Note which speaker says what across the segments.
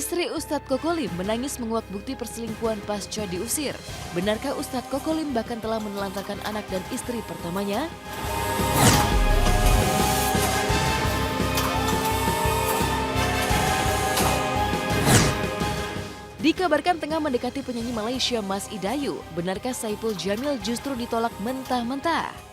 Speaker 1: Istri Ustadz Kokolim menangis menguak bukti perselingkuhan pasca diusir. Benarkah Ustadz Kokolim bahkan telah menelantarkan anak dan istri pertamanya? Dikabarkan tengah mendekati penyanyi Malaysia Mas Idayu. Benarkah Saipul Jamil justru ditolak mentah-mentah?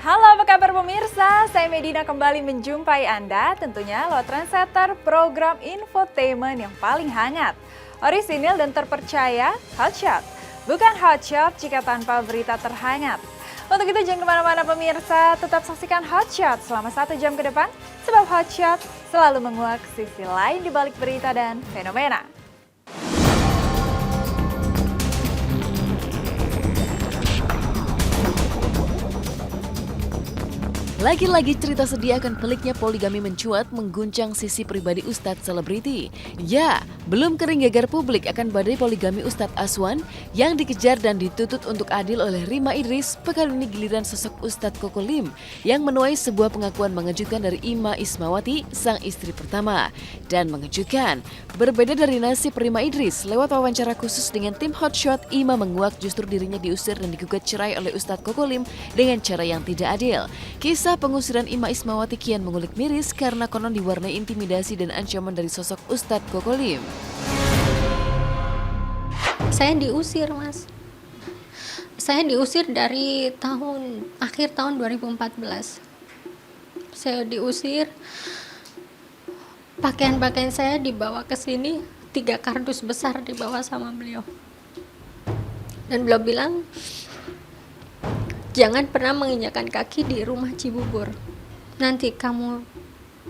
Speaker 2: Halo, apa kabar pemirsa? Saya Medina kembali menjumpai Anda tentunya lewat trendsetter program infotainment yang paling hangat, orisinil dan terpercaya, Hotshot. Bukan Hotshot jika tanpa berita terhangat. Untuk itu jangan kemana-mana pemirsa, tetap saksikan Hotshot selama 1 jam ke depan, sebab Hotshot selalu menguak sisi lain di balik berita dan fenomena.
Speaker 1: Lagi-lagi cerita sedih akan peliknya poligami mencuat mengguncang sisi pribadi Ustadz selebriti. Ya, belum kering gegar publik akan badai poligami Ustadz Aswan yang dikejar dan dituntut untuk adil oleh Rima Idris. Pekan ini giliran sosok Ustadz Kokolim yang menuai sebuah pengakuan mengejutkan dari Ima Ismawati, sang istri pertama. Dan mengejutkan, berbeda dari nasib Rima Idris, lewat wawancara khusus dengan tim Hotshot, Ima menguak justru dirinya diusir dan digugat cerai oleh Ustadz Kokolim dengan cara yang tidak adil. Kisah pengusiran Ima Ismawati kian mengulik miris karena konon diwarnai intimidasi dan ancaman dari sosok Ustadz Kokolim.
Speaker 3: Saya diusir, Mas. Saya diusir dari akhir tahun 2014. Saya diusir. Pakaian-pakaian saya dibawa ke sini, 3 kardus besar dibawa sama beliau. Dan beliau bilang, jangan pernah menginjakan kaki di rumah Cibubur. Nanti kamu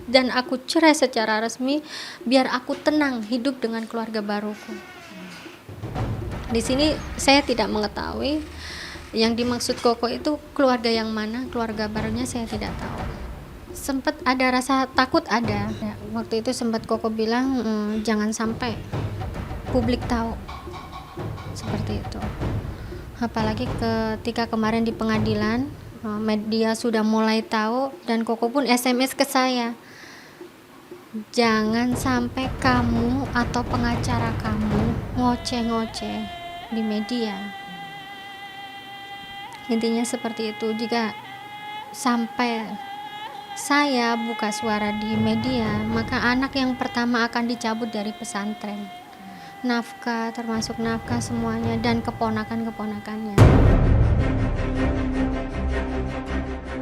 Speaker 3: dan aku cerai secara resmi, biar aku tenang hidup dengan keluarga baruku. Di sini saya tidak mengetahui yang dimaksud Koko itu keluarga yang mana, keluarga barunya saya tidak tahu. Sempat ada rasa takut ada. Ya, waktu itu sempat Koko bilang jangan sampai publik tahu. Seperti itu. Apalagi ketika kemarin di pengadilan, media sudah mulai tahu dan Koko pun SMS ke saya. Jangan sampai kamu atau pengacara kamu ngoceh-ngoceh di media. Intinya seperti itu. Jika sampai saya buka suara di media, maka anak yang pertama akan dicabut dari pesantren. Nafkah, termasuk nafkah semuanya, dan keponakan-keponakannya.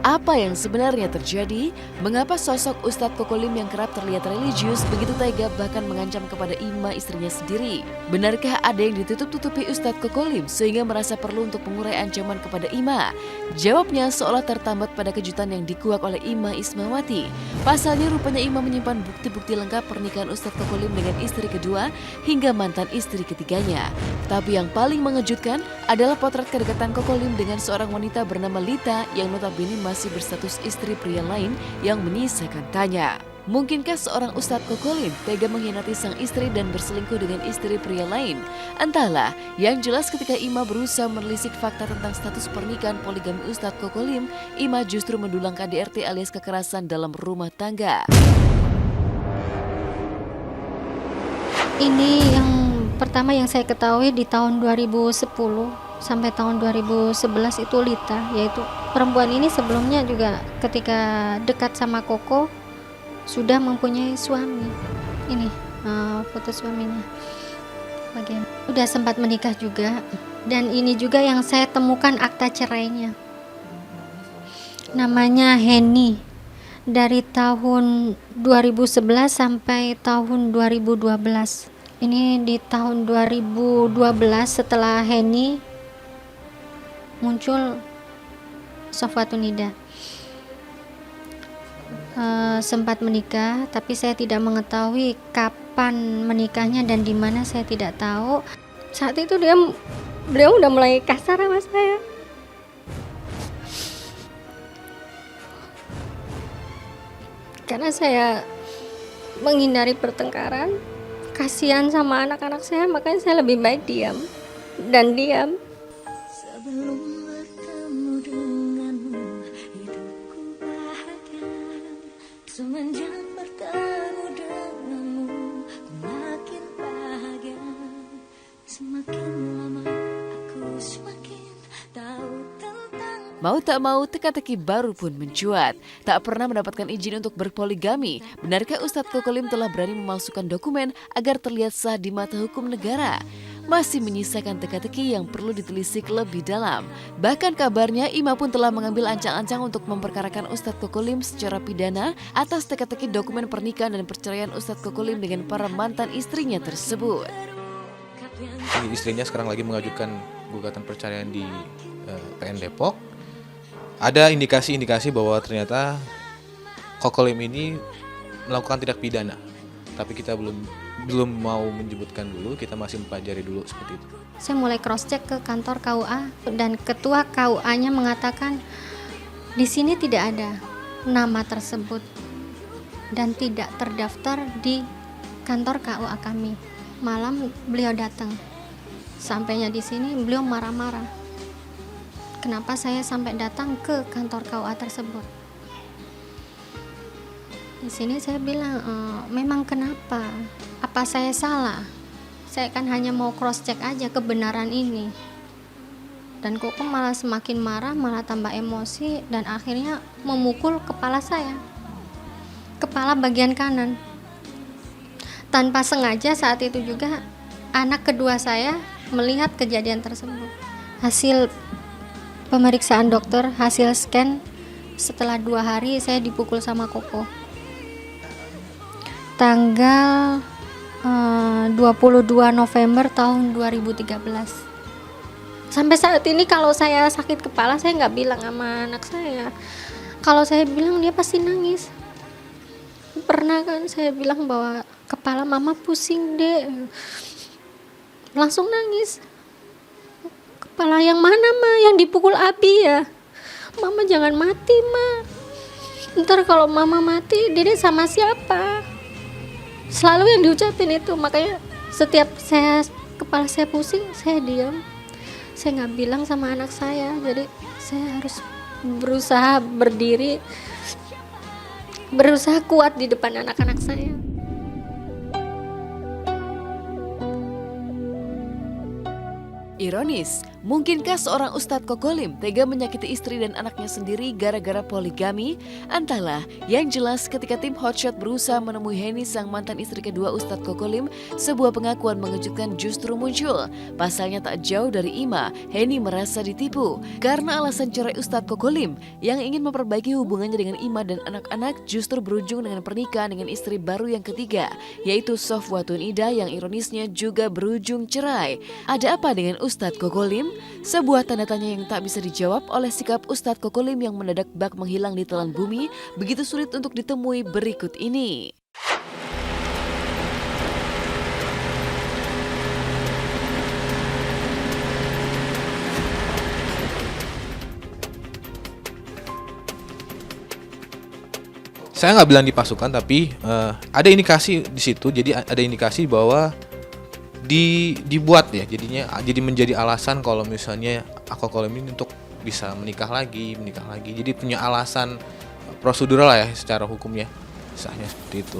Speaker 1: Apa yang sebenarnya terjadi? Mengapa sosok Ustadz Kokolim yang kerap terlihat religius begitu tega bahkan mengancam kepada Ima istrinya sendiri? Benarkah ada yang ditutup-tutupi Ustadz Kokolim sehingga merasa perlu untuk mengurai ancaman kepada Ima? Jawabnya seolah tertambat pada kejutan yang dikuak oleh Ima Ismawati. Pasalnya rupanya Ima menyimpan bukti-bukti lengkap pernikahan Ustadz Kokolim dengan istri kedua hingga mantan istri ketiganya. Tapi yang paling mengejutkan adalah potret kedekatan Kokolim dengan seorang wanita bernama Lita yang notabene masih berstatus istri pria lain yang menyisakan tanya. Mungkinkah seorang Ustadz Kokolim tega mengkhianati sang istri dan berselingkuh dengan istri pria lain? Entahlah, yang jelas ketika Ima berusaha menelisik fakta tentang status pernikahan poligami Ustadz Kokolim, Ima justru mendulang KDRT alias kekerasan dalam rumah tangga.
Speaker 3: Ini yang pertama yang saya ketahui di tahun 2010 sampai tahun 2011 itu Lita, yaitu perempuan ini sebelumnya juga ketika dekat sama Koko sudah mempunyai suami. Ini foto suaminya bagian. Sudah sempat menikah juga, dan ini juga yang saya temukan akta cerainya. Namanya Heni. Dari tahun 2011 sampai tahun 2012. Ini di tahun 2012 setelah Heni muncul Sofwatun Nida. sempat menikah, tapi saya tidak mengetahui kapan menikahnya dan di mana saya tidak tahu. Saat itu beliau udah mulai kasar sama saya. Karena saya menghindari pertengkaran, kasihan sama anak-anak saya, makanya saya lebih baik diam dan diam.
Speaker 4: Sebelum bertemu denganmu, hidupku bahagia. Semenjak bertemu denganmu, ku makin bahagia. Semakin lama aku semakin tahu tentang.
Speaker 1: Mau tak mau, teka-teki baru pun mencuat. Tak pernah mendapatkan izin untuk berpoligami. Benarkah Ustadz Kokolim telah berani memalsukan dokumen agar terlihat sah di mata hukum negara? Masih menyisakan teka-teki yang perlu ditelisik lebih dalam. Bahkan kabarnya Ima pun telah mengambil ancang-ancang untuk memperkarakan Ustadz Kokolim secara pidana atas teka-teki dokumen pernikahan dan perceraian Ustadz Kokolim dengan para mantan istrinya tersebut.
Speaker 5: Istrinya sekarang lagi mengajukan gugatan perceraian di PN Depok. Ada indikasi-indikasi bahwa ternyata Kokolim ini melakukan tindak pidana. Tapi kita belum mau menyebutkan dulu, kita masih mempelajari dulu seperti itu.
Speaker 3: Saya mulai cross check ke kantor KUA dan ketua KUA-nya mengatakan di sini tidak ada nama tersebut dan tidak terdaftar di kantor KUA kami. Malam beliau datang. Sampainya di sini beliau marah-marah. Kenapa saya sampai datang ke kantor KUA tersebut? Di sini saya bilang, memang kenapa? Apa saya salah? Saya kan hanya mau cross check aja kebenaran ini. Dan Koko malah semakin marah, malah tambah emosi dan akhirnya memukul kepala saya. Kepala bagian kanan. Tanpa sengaja saat itu juga anak kedua saya melihat kejadian tersebut. Hasil pemeriksaan dokter, hasil scan, setelah 2 hari saya dipukul sama Koko. Tanggal 22 November tahun 2013. Sampai saat ini kalau saya sakit kepala saya nggak bilang sama anak saya. Kalau saya bilang dia pasti nangis. Pernah kan saya bilang bahwa kepala mama pusing deh, langsung nangis. Kepala yang mana ma? Yang dipukul Abi ya? Mama jangan mati ma. Ntar kalau mama mati Dede sama siapa? Selalu yang diucapin itu. Makanya setiap kepala saya pusing, saya diam. Saya nggak bilang sama anak saya. Jadi saya harus berusaha berdiri, berusaha kuat di depan anak-anak saya.
Speaker 1: Ironis, mungkinkah seorang Ustadz Kokolim tega menyakiti istri dan anaknya sendiri gara-gara poligami? Entahlah, yang jelas ketika tim Hotshot berusaha menemui Heni sang mantan istri kedua Ustadz Kokolim, sebuah pengakuan mengejutkan justru muncul. Pasalnya tak jauh dari Ima, Heni merasa ditipu. Karena alasan cerai Ustadz Kokolim yang ingin memperbaiki hubungannya dengan Ima dan anak-anak justru berujung dengan pernikahan dengan istri baru yang ketiga, yaitu Sofwatun Ida yang ironisnya juga berujung cerai. Ada apa dengan Ustadz Kokolim? Sebuah tanda tanya yang tak bisa dijawab oleh sikap Ustadz Kokolim yang mendadak bak menghilang di telan bumi, begitu sulit untuk ditemui berikut ini.
Speaker 5: Saya nggak bilang dipasukan, tapi ada indikasi di situ. Jadi ada indikasi bahwa dibuat ya, jadi menjadi alasan kalau misalnya Kokolim ini untuk bisa menikah lagi. Jadi punya alasan prosedural lah ya, secara hukumnya sahnya seperti itu.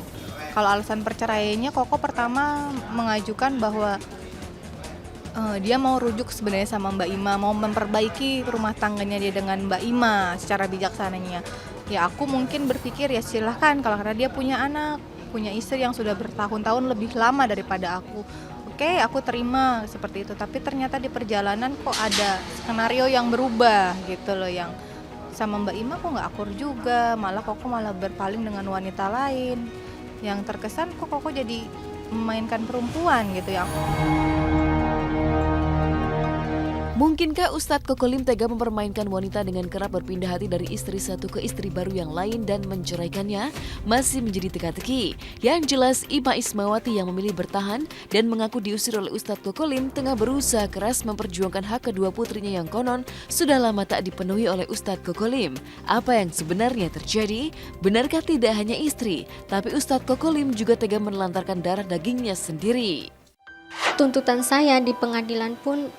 Speaker 6: Kalau alasan perceraiannya, Koko pertama mengajukan bahwa dia mau rujuk sebenarnya sama Mbak Ima, mau memperbaiki rumah tangganya dia dengan Mbak Ima secara bijaksananya. Ya aku mungkin berpikir ya silahkan, kalau karena dia punya anak, punya istri yang sudah bertahun-tahun lebih lama daripada aku. Oke, aku terima seperti itu. Tapi ternyata di perjalanan kok ada skenario yang berubah gitu loh, yang sama Mbak Ima kok nggak akur juga, malah Koko malah berpaling dengan wanita lain. Yang terkesan kok Koko jadi memainkan perempuan gitu ya.
Speaker 1: Mungkinkah Ustadz Kokolim tega mempermainkan wanita dengan kerap berpindah hati dari istri satu ke istri baru yang lain dan menceraikannya? Masih menjadi teka-teki. Yang jelas Ima Ismawati yang memilih bertahan dan mengaku diusir oleh Ustadz Kokolim tengah berusaha keras memperjuangkan hak kedua putrinya yang konon sudah lama tak dipenuhi oleh Ustadz Kokolim. Apa yang sebenarnya terjadi? Benarkah tidak hanya istri, tapi Ustadz Kokolim juga tega menelantarkan darah dagingnya sendiri?
Speaker 3: Tuntutan saya di pengadilan pun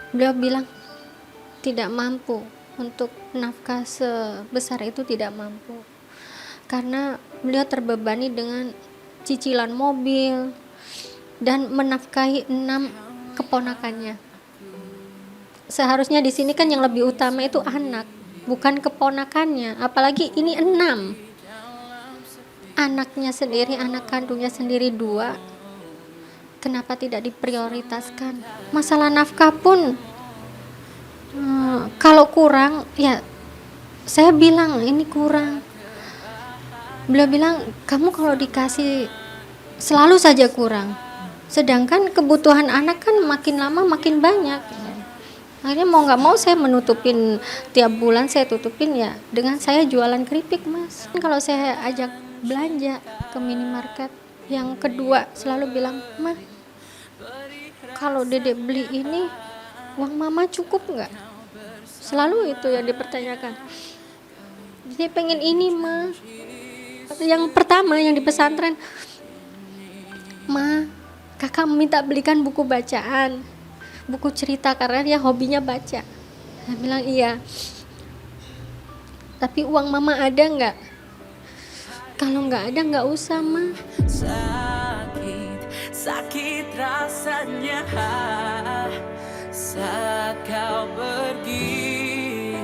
Speaker 3: beliau bilang tidak mampu untuk nafkah sebesar itu, tidak mampu karena beliau terbebani dengan cicilan mobil dan menafkahi 6 keponakannya. Seharusnya di sini kan yang lebih utama itu anak, bukan keponakannya, apalagi ini 6. Anaknya sendiri, anak kandungnya sendiri 2. Kenapa tidak diprioritaskan? Masalah nafkah pun kalau kurang ya saya bilang ini kurang. Beliau bilang kamu kalau dikasih selalu saja kurang. Sedangkan kebutuhan anak kan makin lama makin banyak. Akhirnya mau nggak mau saya menutupin tiap bulan, saya tutupin ya dengan saya jualan keripik, Mas. Kalau saya ajak belanja ke minimarket, yang kedua selalu bilang, "Ma, kalau Dedek beli ini, uang Mama cukup nggak?" Selalu itu yang dipertanyakan. Dia pengen ini, Ma. Yang pertama yang di pesantren, "Ma, Kakak minta belikan buku bacaan, buku cerita karena dia hobinya baca." Saya bilang iya. "Tapi uang Mama ada nggak?" "Kalau nggak ada nggak usah, Ma."
Speaker 7: Sakit rasanya saat kau pergi,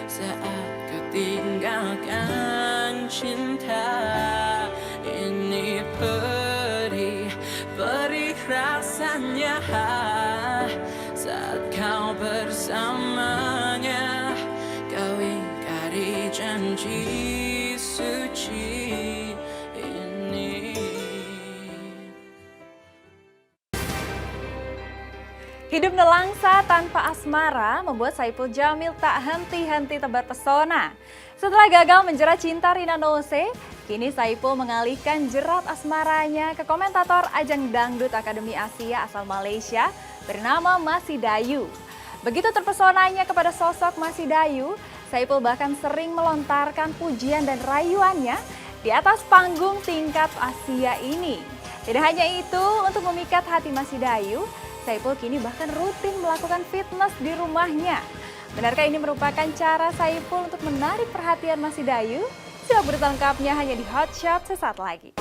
Speaker 7: saat ku tinggalkan cinta ini. Perih rasanya saat kau bersamanya, kau ingkari janji suci ini.
Speaker 2: Hidup nelangsa tanpa asmara membuat Saipul Jamil tak henti-henti tebar pesona. Setelah gagal menjerat cinta Rina Nose, kini Saipul mengalihkan jerat asmaranya ke komentator ajang Dangdut Akademi Asia asal Malaysia bernama Masih Dayu. Begitu terpesonanya kepada sosok Masih Dayu, Saipul bahkan sering melontarkan pujian dan rayuannya di atas panggung tingkat Asia ini. Tidak hanya itu, untuk memikat hati Masih Dayu, Saipul kini bahkan rutin melakukan fitness di rumahnya. Benarkah ini merupakan cara Saipul untuk menarik perhatian Masih Dayu? Simak berita lengkapnya hanya di Hot Shot sesaat lagi.